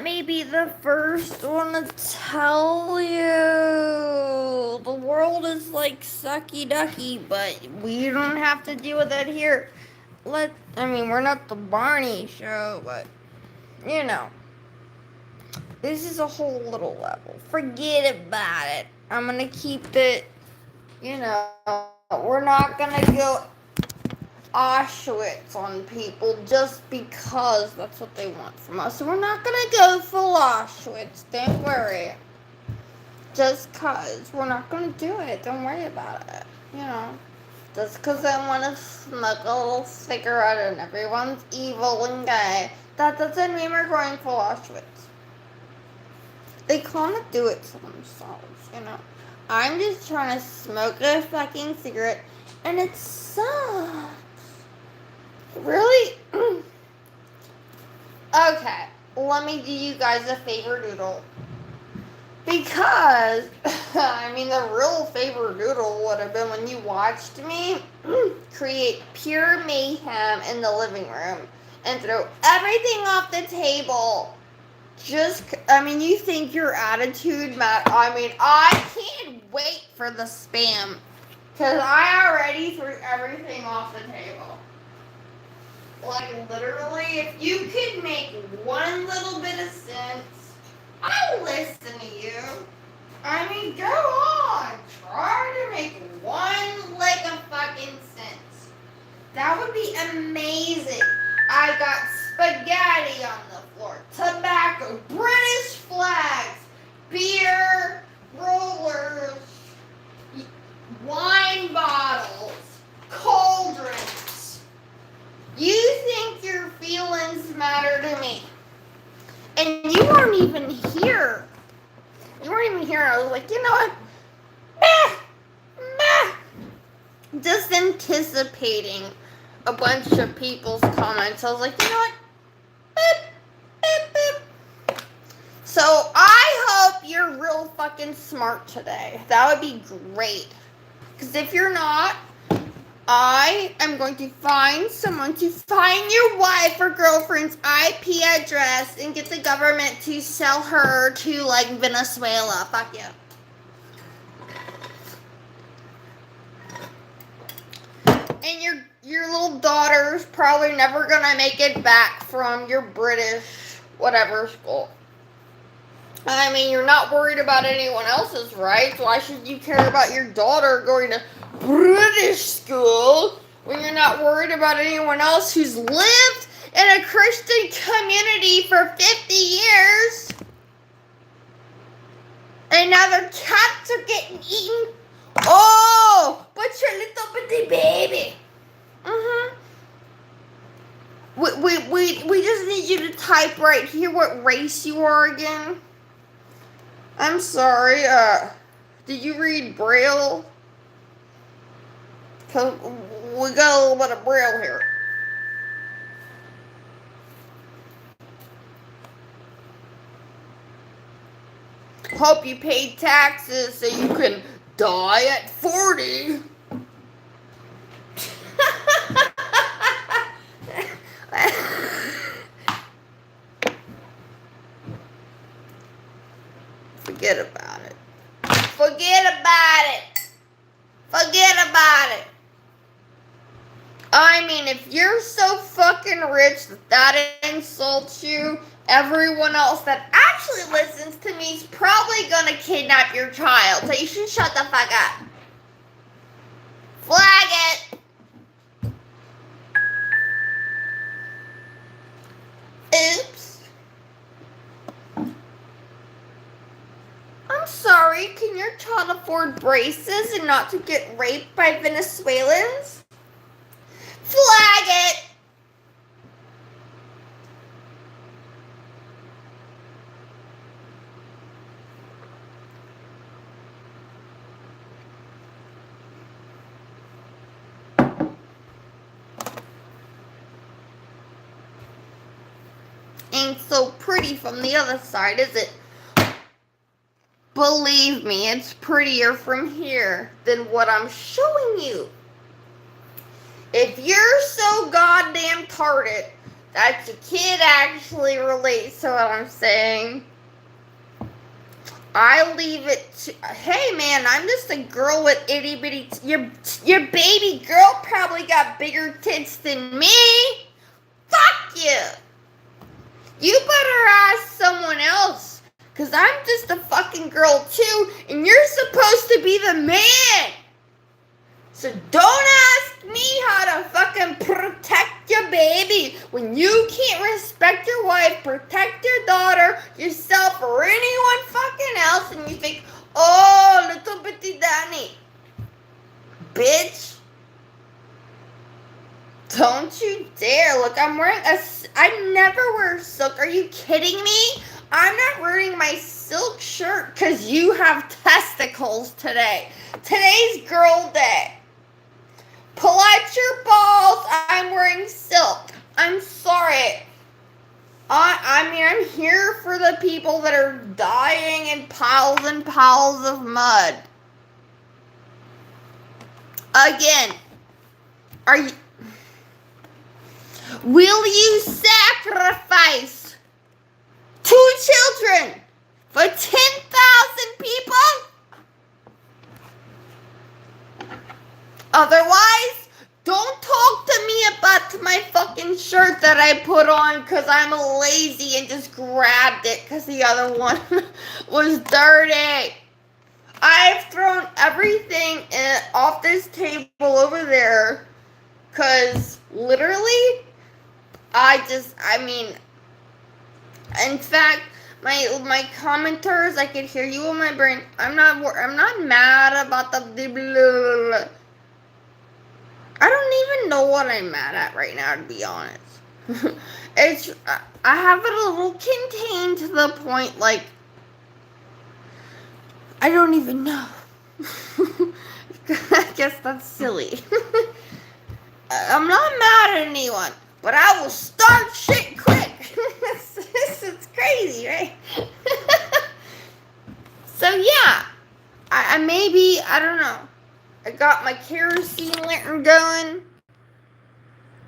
let me be the first one to tell you. The world is like sucky ducky, but we don't have to deal with that here. We're not the Barney show, but, you know. This is a whole little level. Forget about it. I'm gonna keep it, we're not gonna go Auschwitz on people just because that's what they want from us. So we're not gonna go full Auschwitz. Don't worry. Just cause we're not gonna do it. Don't worry about it. Just because I want to smoke a little cigarette and everyone's evil and gay, that doesn't mean we're going full Auschwitz. They kind of do it to themselves, I'm just trying to smoke a fucking cigarette, and it sucks. Really? Okay, let me do you guys a favor doodle. Because, the real favor doodle would have been when you watched me create pure mayhem in the living room and throw everything off the table. You think your attitude matters. I can't wait for the spam. Because I already threw everything off the table. Like, literally, if you could make one little bit of sense, I'll listen to you. Go on. Try to make one lick of fucking sense. That would be amazing. I got spaghetti on the floor, tobacco, British flags, beer, rollers, wine bottles, cold drinks. You think your feelings matter to me. And you weren't even here. I was like, you know what? Just anticipating a bunch of people's comments. I was like, you know what? So I hope you're real fucking smart today. That would be great. Because if you're not, I am going to find someone to find your wife or girlfriend's IP address and get the government to sell her to, Venezuela. Fuck you. And your little daughter's probably never gonna make it back from your British whatever school. You're not worried about anyone else's rights. Why should you care about your daughter going to British school when you're not worried about anyone else who's lived in a Christian community for 50 years? And now their cats are getting eaten. Oh, but your little bitty baby. We just need you to type right here what race you are again. I'm sorry, did you read Braille? Because we got a little bit of Braille here. Hope you paid taxes so you can die at 40. Forget about it. If you're so fucking rich that insults you, everyone else that actually listens to me is probably gonna kidnap your child. So you should shut the fuck up. Flag it. Oops. I'm sorry, can your child afford braces and not to get raped by Venezuelans? Flag it! Ain't so pretty from the other side, is it? Believe me, it's prettier from here than what I'm showing you. If you're so goddamn retarded That your kid actually relates to what I'm saying. I leave it to, hey man, I'm just a girl with itty bitty, your baby girl probably got bigger tits than me. Fuck you. You better ask someone else, cause I'm just a fucking girl too, and you're supposed to be the man. So don't ask me how to fucking protect your baby when you can't respect your wife, protect your daughter, yourself, or anyone fucking else, and you think, oh, little bitty Danny. Bitch. Don't you dare. Look, I'm wearing I never wear silk. Are you kidding me? I'm not wearing my silk shirt because you have testicles today. Today's girl day. Pull out your balls. I'm wearing silk. I'm sorry. I'm here for the people that are dying in piles and piles of mud. Again, will you sacrifice 2 children for 10,000 people? Otherwise, don't talk to me about my fucking shirt that I put on because I'm lazy and just grabbed it because the other one was dirty. I've thrown everything off this table over there because literally, in fact, my commenters, I could hear you in my brain. I'm not mad about the blah. I don't even know what I'm mad at right now, to be honest. I have it a little contained to the point, like, I don't even know. I guess that's silly. I'm not mad at anyone, but I will start shit quick. This is crazy, right? So yeah, I don't know. I got my kerosene lantern going,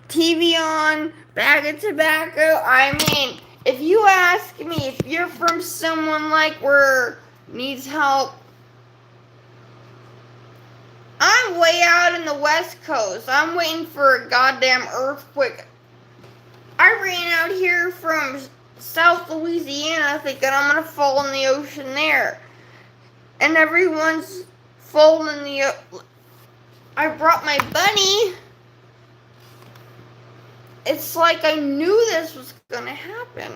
TV on, bag of tobacco. I mean, if you ask me, if you're from someone like where needs help, I'm way out in the West Coast. I'm waiting for a goddamn earthquake. I ran out here from South Louisiana thinking I'm gonna fall in the ocean there. And everyone's falling in the I brought my bunny. It's like I knew this was gonna happen.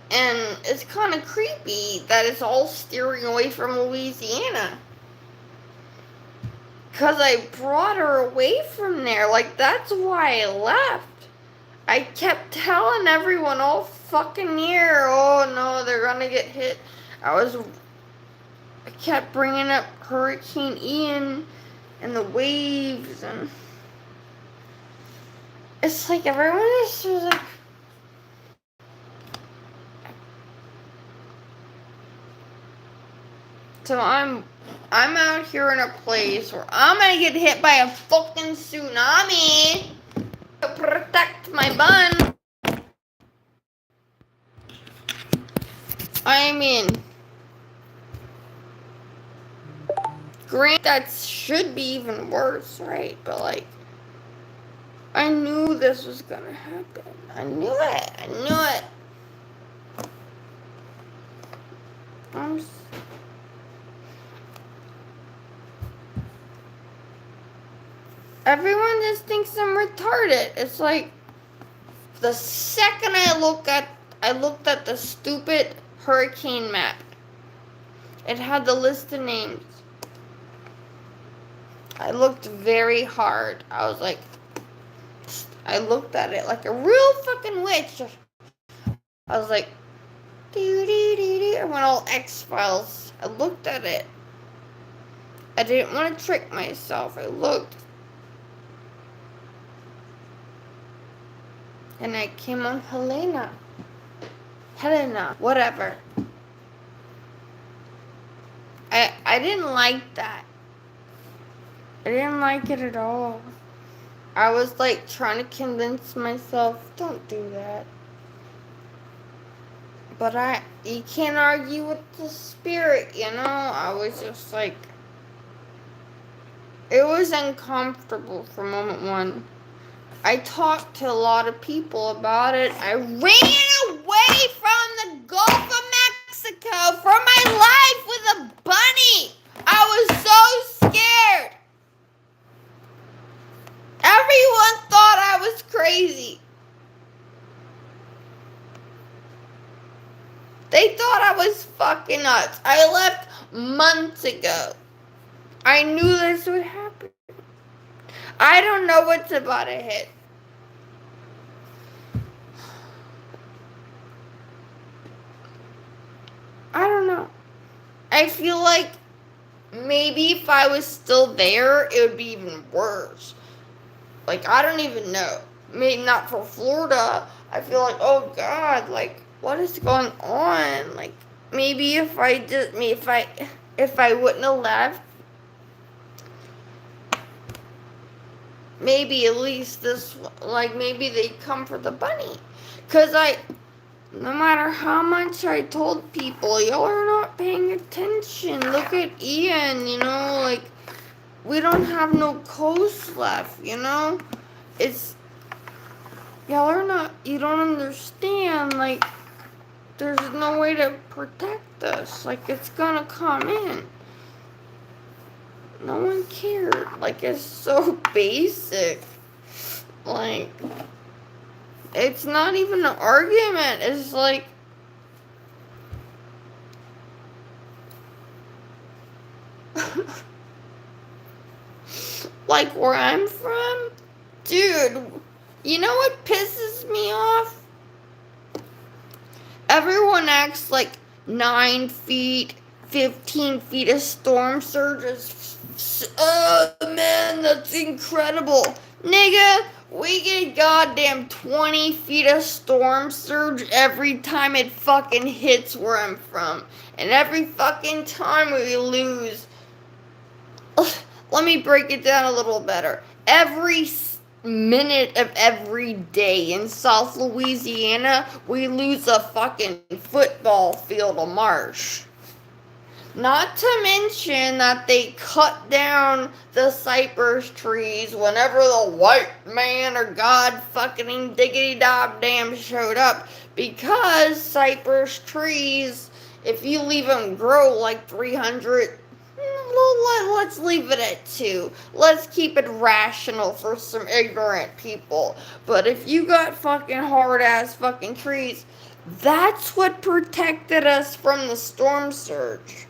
And it's kind of creepy that it's all steering away from Louisiana. Because I brought her away from there. Like, that's why I left. I kept telling everyone all fucking year, oh no, they're gonna get hit. I kept bringing up Hurricane Ian and the waves, and it's like everyone is just like, so I'm out here in a place where I'm gonna get hit by a fucking tsunami to protect my bun. I mean, granted, that should be even worse, right? But like, I knew this was gonna happen. I knew it. Everyone just thinks I'm retarded. It's like, the second I looked at the stupid hurricane map. It had the list of names. I looked very hard. I was like, I looked at it like a real fucking witch. I was like, I went all X-Files. I looked at it. I didn't want to trick myself. I looked. And I came on Helena, whatever. I didn't like that. I didn't like it at all. I was like trying to convince myself, don't do that. But you can't argue with the spirit, you know? I was just like, it was uncomfortable for moment one. I talked to a lot of people about it. I ran away from the Gulf of Mexico for my life with a bunny. I was so scared. Everyone thought I was crazy. They thought I was fucking nuts. I left months ago. I knew this would happen. I don't know what's about to hit. I don't know. I feel like maybe if I was still there, it would be even worse. Like, I don't even know. Maybe not for Florida. I feel like, oh God, like, what is going on? Like, maybe if I wouldn't have left, maybe at least maybe they'd come for the bunny. Cause no matter how much I told people, y'all are not paying attention. Look at Ian, you know, like, we don't have no coast left, you know? Y'all are not, you don't understand, like, there's no way to protect us. Like, it's gonna come in. No one cared. Like, it's so basic. Like, it's not even an argument. It's like, like where I'm from, dude, you know what pisses me off? Everyone acts like 9 feet, 15 feet of storm surge is, oh man, that's incredible. Nigga, we get goddamn 20 feet of storm surge every time it fucking hits where I'm from. And every fucking time we lose. Let me break it down a little better. Every minute of every day in South Louisiana, we lose a fucking football field of marsh. Not to mention that they cut down the cypress trees whenever the white man or God fucking diggity dob damn showed up, because cypress trees, if you leave them grow like 300, let's leave it at 2. Let's keep it rational for some ignorant people. But if you got fucking hard ass fucking trees, that's what protected us from the storm surge.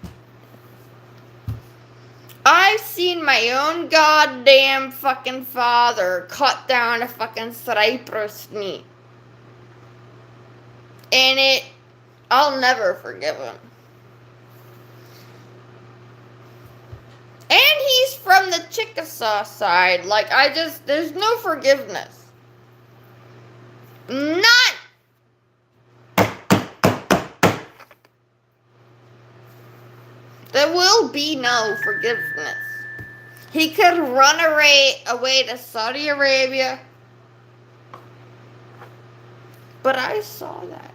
I've seen my own goddamn fucking father cut down a fucking cypress tree. And I'll never forgive him. And he's from the Chickasaw side. Like, there's no forgiveness. None! There will be no forgiveness. He could run away to Saudi Arabia. But I saw that.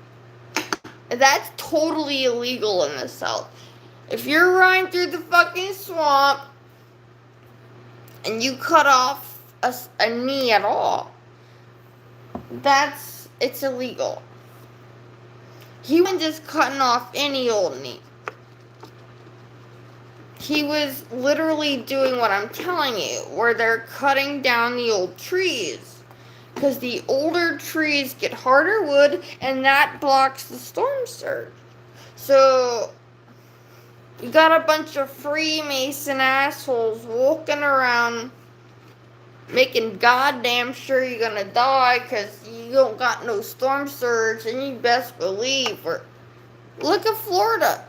That's totally illegal in the South. If you're running through the fucking swamp and you cut off a knee at all, it's illegal. He wasn't just cutting off any old knee. He was literally doing what I'm telling you, where they're cutting down the old trees. Because the older trees get harder wood, and that blocks the storm surge. So, you got a bunch of Freemason assholes walking around making goddamn sure you're gonna die because you don't got no storm surge, and you best believe look at Florida.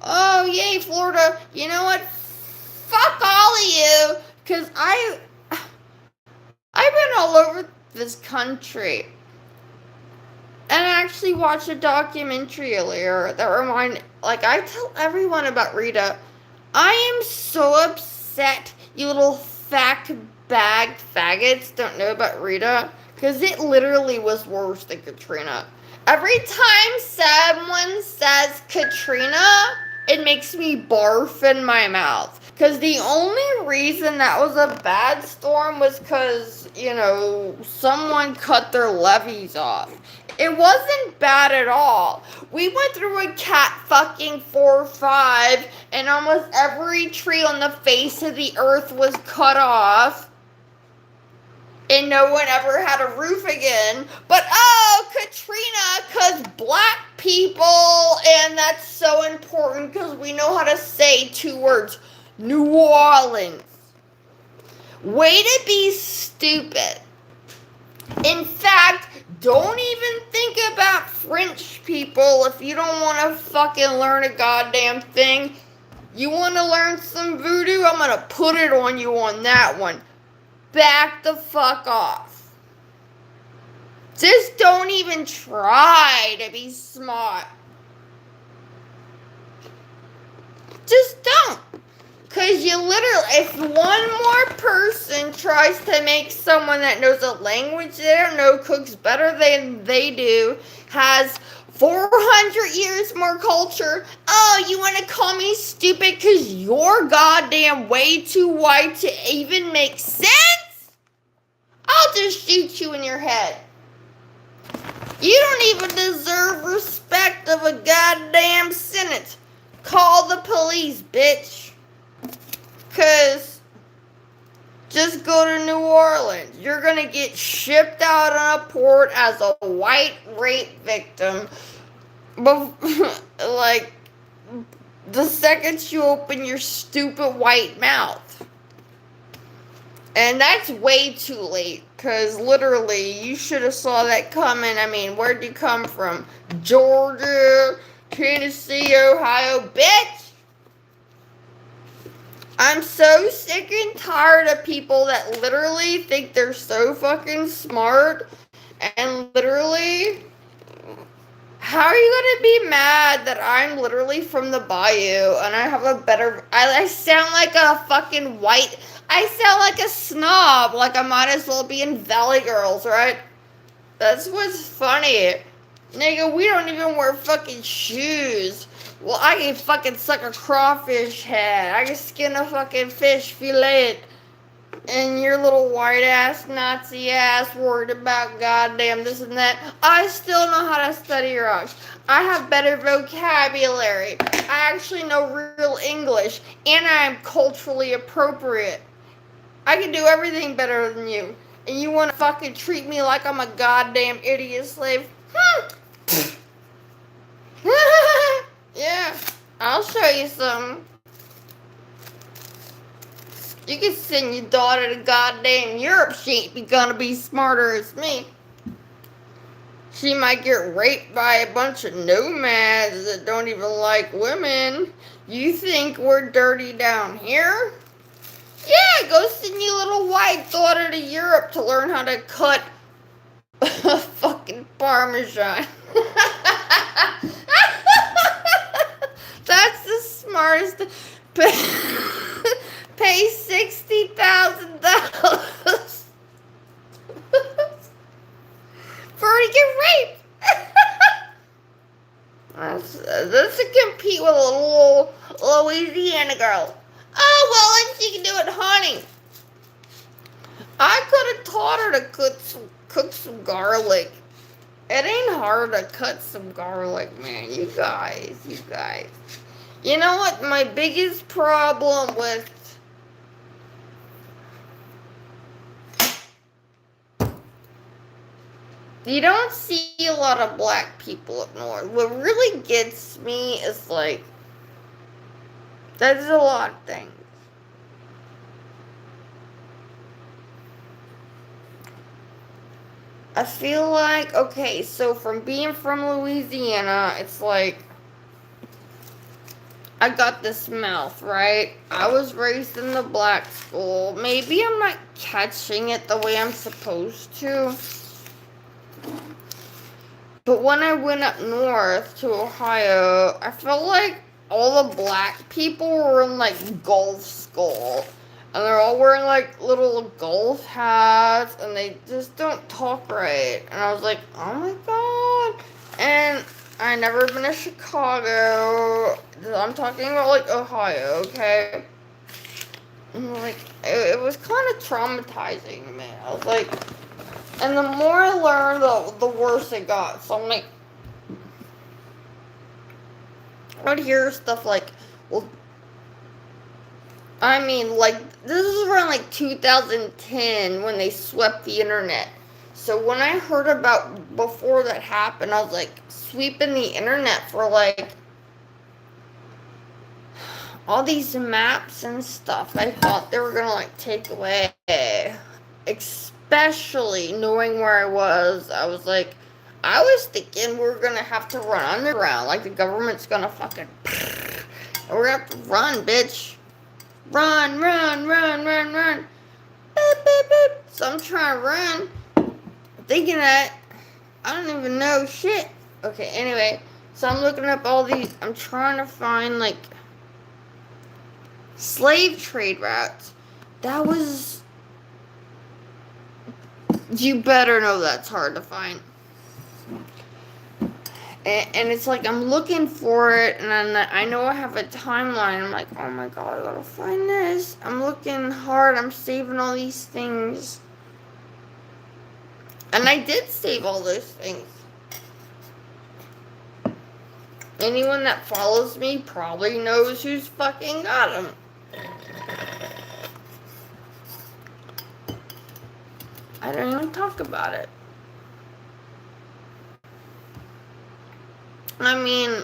Oh, yay, Florida. You know what? Fuck all of you. Because I've been all over this country. And I actually watched a documentary earlier that I tell everyone about Rita. I am so upset, you little fact bagged faggots don't know about Rita, because it literally was worse than Katrina. Every time someone says Katrina, it makes me barf in my mouth. Because the only reason that was a bad storm was because, someone cut their levees off. It wasn't bad at all. We went through a cat fucking 4-5, and almost every tree on the face of the earth was cut off. And no one ever had a roof again. But Katrina, because black people, and that's so important because we know how to say 2 words. New Orleans. Way to be stupid. In fact, don't even think about French people if you don't want to fucking learn a goddamn thing. You want to learn some voodoo? I'm going to put it on you on that one. Back the fuck off. Just don't even try to be smart. Just don't. Because you literally, if one more person tries to make someone that knows a language they don't know, cooks better than they do, has 400 years more culture, you want to call me stupid because you're goddamn way too white to even make sense? I'll just shoot you in your head. You don't even deserve respect of a goddamn sentence. Call the police, bitch. Because just go to New Orleans. You're going to get shipped out on a port as a white rape victim. Like, the second you open your stupid white mouth. And that's way too late. Because literally, you should have saw that coming. I mean, where'd you come from? Georgia, Tennessee, Ohio, bitch. I'm so sick and tired of people that literally think they're so fucking smart. And literally, how are you going to be mad that I'm literally from the bayou and I have a better... I sound like a fucking white... I sound like a snob. Like I might as well be in Valley Girls, right? That's what's funny. Nigga, we don't even wear fucking shoes. Well, I can fucking suck a crawfish head. I can skin a fucking fish, fillet it. And your little white ass, Nazi ass, worried about goddamn this and that. I still know how to study rocks. I have better vocabulary. I actually know real English. And I am culturally appropriate. I can do everything better than you. And you want to fucking treat me like I'm a goddamn idiot slave? Yeah, I'll show you some. You can send your daughter to goddamn Europe. She ain't gonna be smarter as me. She might get raped by a bunch of nomads that don't even like women. You think we're dirty down here? Yeah, go send your little white daughter to Europe to learn how to cut fucking Parmesan. That's the smartest. Pay $60,000 for her to get raped. That's to compete with a little Louisiana girl. Oh, well, and she can do it, honey. I could have taught her to cook some garlic. It ain't hard to cut some garlic, man. You guys. You know what? My biggest problem with... You don't see a lot of black people up north. What really gets me is like... There's a lot of things. I feel like, okay, so from being from Louisiana, it's like, I got this mouth, right? I was raised in the black school. Maybe I'm not catching it the way I'm supposed to. But when I went up north to Ohio, I felt like all the black people were in, like, golf school. And they're all wearing like little golf hats and they just don't talk right. And I was like, oh my god. And I never been to Chicago. I'm talking about like Ohio, okay? And like it was kind of traumatizing to me. I was like, and the more I learned, the worse it got. So I'm like, I would hear stuff like, well, I mean, like, this is around like 2010 when they swept the internet. So when I heard about before that happened, I was like, sweeping the internet for like all these maps and stuff. I thought they were gonna like take away, especially knowing where I was. I was thinking we were gonna have to run underground, like the government's gonna fucking, we're gonna have to run, bitch. Run, run, run, run, run. Beep, beep, beep. So I'm trying to run, thinking that I don't even know shit. Okay, anyway, so I'm looking up all these. I'm trying to find like slave trade routes. That was. You better know that's hard to find. And it's like I'm looking for it, and I know I have a timeline. I'm like, oh my god, I gotta find this. I'm looking hard. I'm saving all these things. And I did save all those things. Anyone that follows me probably knows who's fucking got them. I don't even talk about it. I mean,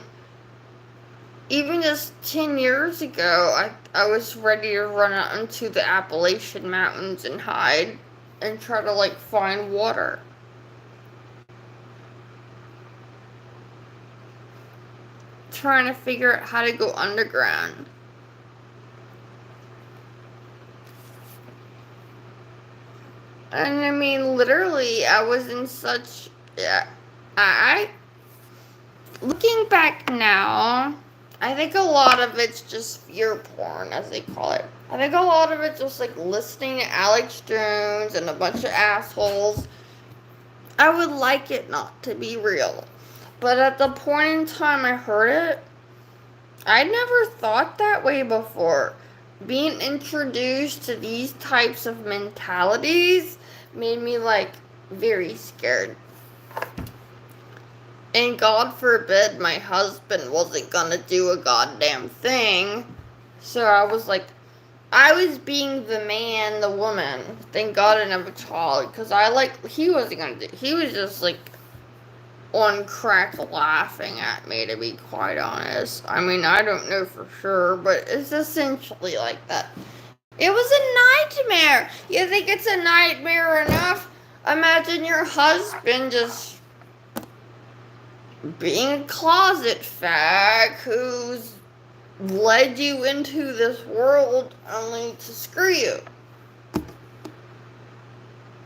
even just 10 years ago, I was ready to run out into the Appalachian Mountains and hide and try to, like, find water. Trying to figure out how to go underground. And I mean, literally, I was in such, yeah, looking back now, I think a lot of it's just fear porn, as they call it. I think a lot of it's just like listening to Alex Jones and a bunch of assholes. I would like it not to be real. But at the point in time I heard it, I never thought that way before. Being introduced to these types of mentalities made me like very scared. And God forbid my husband wasn't gonna do a goddamn thing. So I was like, I was being the man, the woman. Thank God I didn't have a child. Because he wasn't gonna do, he was just like on crack laughing at me, to be quite honest. I mean, I don't know for sure, but it's essentially like that. It was a nightmare. You think it's a nightmare enough? Imagine your husband just being a closet fag who's led you into this world only to screw you.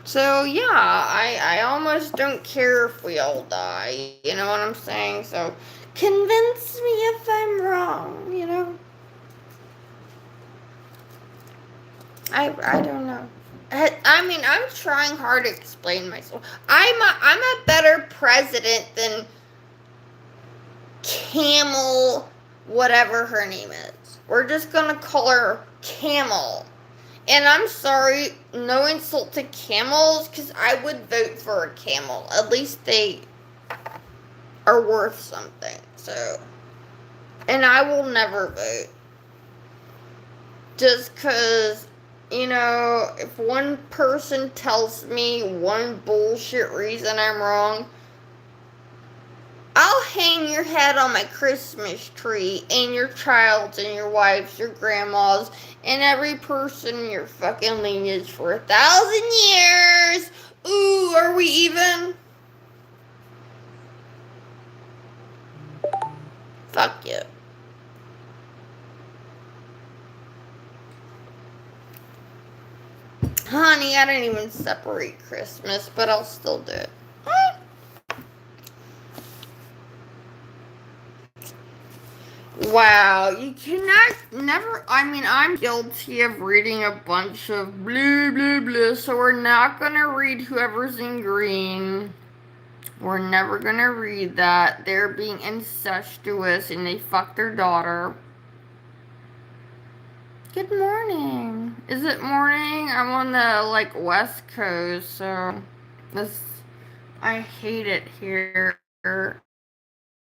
So yeah, I almost don't care if we all die, you know what I'm saying? So convince me if I'm wrong, you know? I don't know. I mean, I'm trying hard to explain myself. I'm a better president than Camel, whatever her name is. We're just gonna call her Camel. And I'm sorry, no insult to camels, because I would vote for a camel. At least they are worth something. So, and I will never vote. Just because, you know, if one person tells me one bullshit reason I'm wrong, I'll hang your head on my Christmas tree, and your child's, and your wife's, your grandma's, and every person in your fucking lineage for 1,000 years. Ooh, are we even? Fuck you. Honey, I don't even separate Christmas, but I'll still do it. Wow, you cannot, never, I mean, I'm guilty of reading a bunch of blah, blah, blah, so we're not gonna read whoever's in green. We're never gonna read that. They're being incestuous and they fucked their daughter. Good morning. Is it morning? I'm on the, like, West Coast, so this, I hate it here.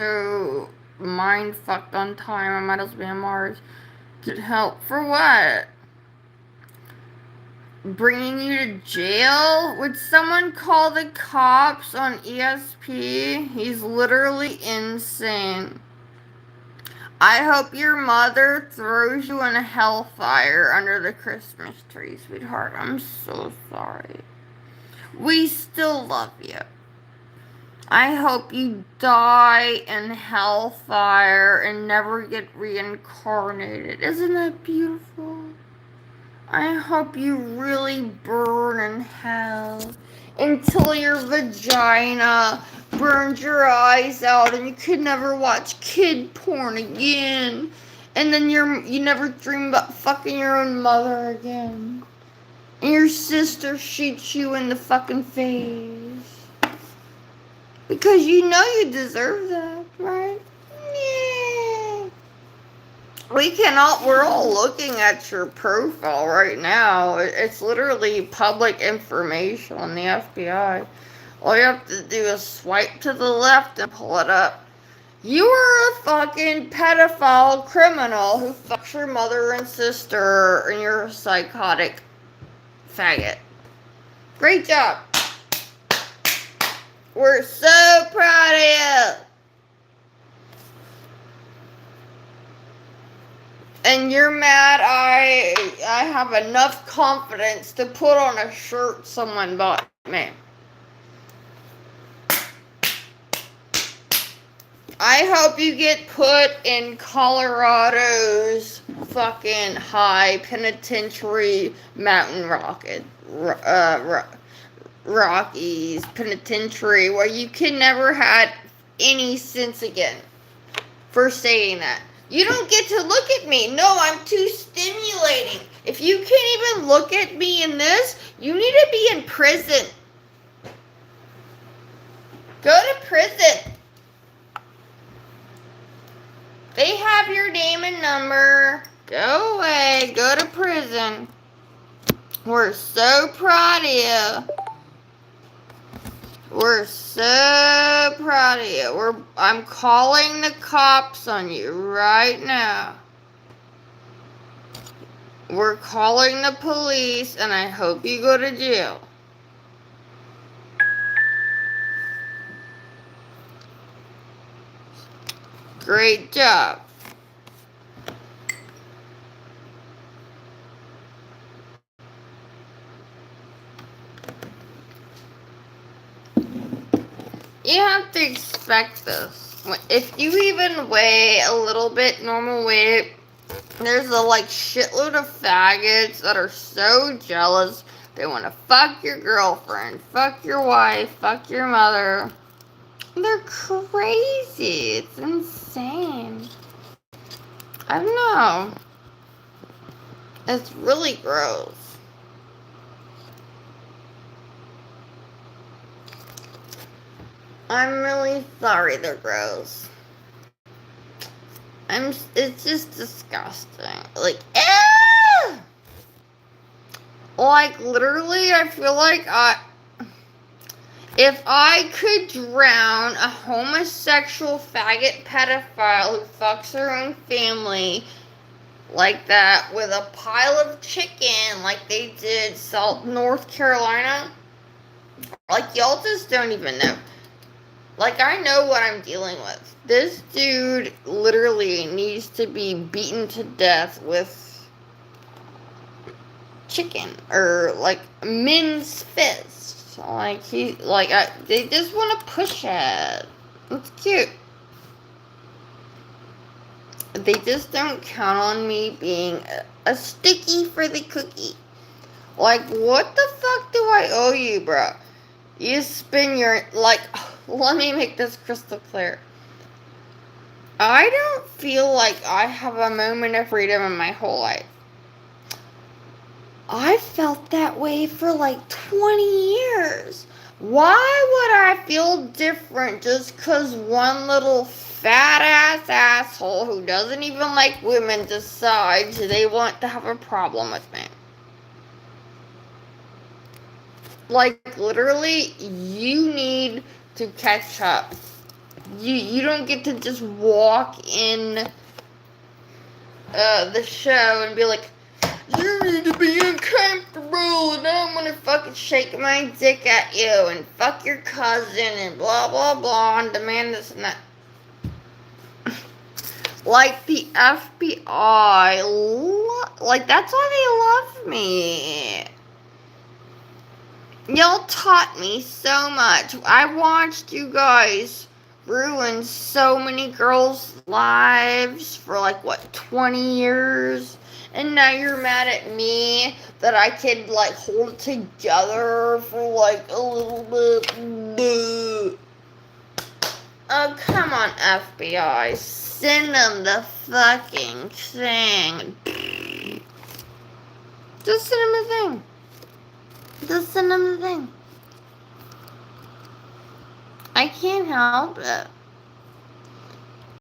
So, mind fucked on time. I might as well be on Mars. Get help for what? Bringing you to jail? Would someone call the cops on ESP? He's literally insane. I hope your mother throws you in a hellfire under the Christmas tree, sweetheart. I'm so sorry. We still love you. I hope you die in hellfire and never get reincarnated. Isn't that beautiful? I hope you really burn in hell until your vagina burns your eyes out and you could never watch kid porn again. And then you never dream about fucking your own mother again. And your sister shoots you in the fucking face. Because you know you deserve that, right? Yeah. We're all looking at your profile right now. It's literally public information on the FBI. All you have to do is swipe to the left and pull it up. You are a fucking pedophile criminal who fucks your mother and sister, and you're a psychotic faggot. Great job. We're so proud of you. And you're mad I have enough confidence to put on a shirt someone bought me. I hope you get put in Colorado's fucking high penitentiary mountain Rockies penitentiary where you can never have any sense again for saying that. You don't get to look at me. No, I'm too stimulating. If you can't even look at me in this, you need to be in prison. Go to prison. They have your name and number. Go away. Go to prison. We're so proud of you. We're so proud of you. I'm calling the cops on you right now. We're calling the police, and I hope you go to jail. Great job. You have to expect this. If you even weigh a little bit normal weight, there's a shitload of faggots that are so jealous. They want to fuck your girlfriend, fuck your wife, fuck your mother. They're crazy. It's insane. I don't know. It's really gross. I'm really sorry they're gross. It's just disgusting. Literally, I feel like if I could drown a homosexual faggot pedophile who fucks her own family like that with a pile of chicken like they did North Carolina, y'all just don't even know. I know what I'm dealing with. This dude literally needs to be beaten to death with chicken or men's fists. They just want to push it. It's cute. They just don't count on me being a sticky for the cookie. What the fuck do I owe you, bro? You spin your, let me make this crystal clear. I don't feel like I have a moment of freedom in my whole life. I felt that way for like 20 years. Why would I feel different just because one little fat ass asshole who doesn't even like women decides they want to have a problem with me? Like, literally, you need to catch up. You don't get to just walk in the show and be like, you need to be uncomfortable and I'm gonna fucking shake my dick at you and fuck your cousin and blah blah blah and demand this and that. Like the FBI, like that's why they love me. Y'all taught me so much. I watched you guys ruin so many girls' lives for like, what, 20 years? And now you're mad at me that I could like hold it together for like a little bit. Oh, come on, FBI. Send them the fucking thing. Just send them the thing. Just send them the thing. I can't help it.